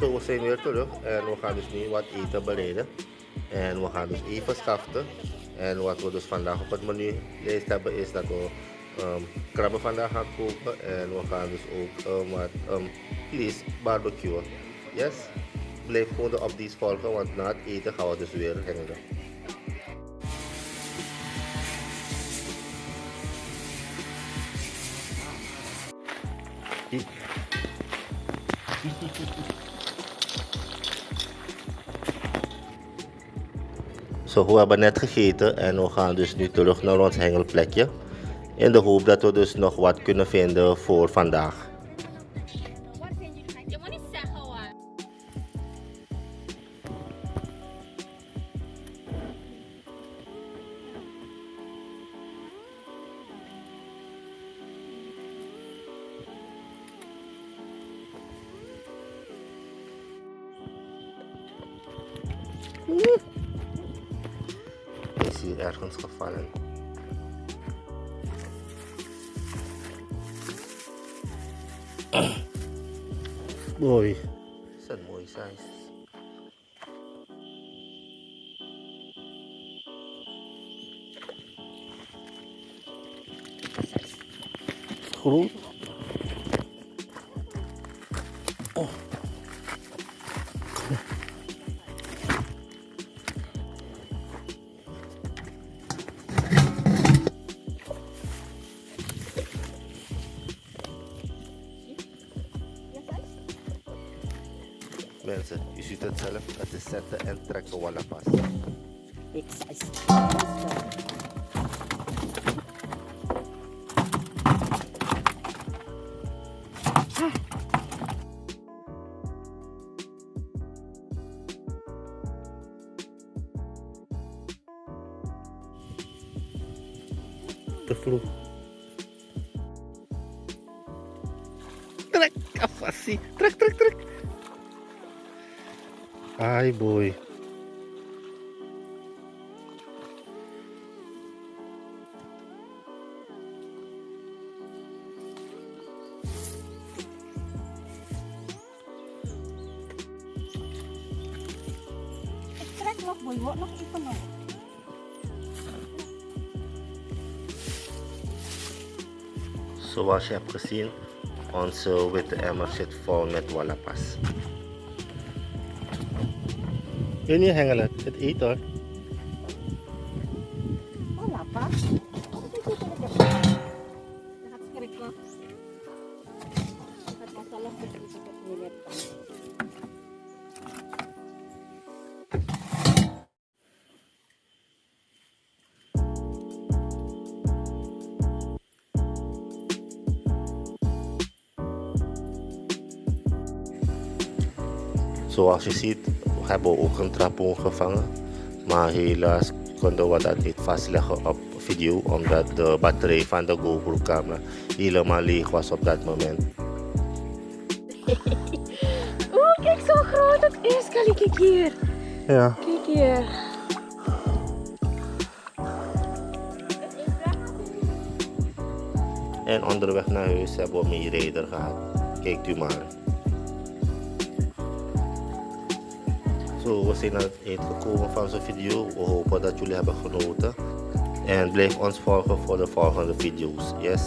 Zo, we zijn weer terug en we gaan dus nu wat eten bereiden. En we gaan dus even schaften. En wat we dus vandaag op het menulijst hebben is dat we krabben vandaag gaan koken. En we gaan dus ook wat vlees barbecuen. Yes? Blijf gewoon de updates volgen, want na het eten gaan we dus weer hengelen. Zo, we hebben net gegeten en we gaan dus nu terug naar ons hengelplekje. In de hoop dat we dus nog wat kunnen vinden voor vandaag. Je moet niet zeggen hoor. Is hier ergens gevallen. Mooi. Is dat mooi size. Groen. Oh. Mensen, u ziet het zelf, het is zetten en trekken wallapas. Big size. Te vroeg. Trek, afwassie. Trek, trek, trek. Ai boy. Ik trek nog boy, wat nog even nog. Zoals je hebt gezien, onze witte emmer zit vol met wallapas. Wil je hengelen? Het eten hoor. Wala pa. Dat gaat schrikken. Dat gaat masalah begitu seperti Zoals je ziet, hebben we ook een trapoen gevangen. Maar helaas konden we dat niet vastleggen op video, omdat de batterij van de GoPro camera helemaal leeg was op dat moment. Oeh, kijk zo groot het is. Kijk hier. Ja. Kijk hier. En onderweg naar huis hebben we meerijder gehad. Kijkt u maar. Zo, we zijn aan het eind gekomen van zo'n video. We hopen dat jullie hebben genoten. En blijf ons volgen voor de volgende video's. Yes.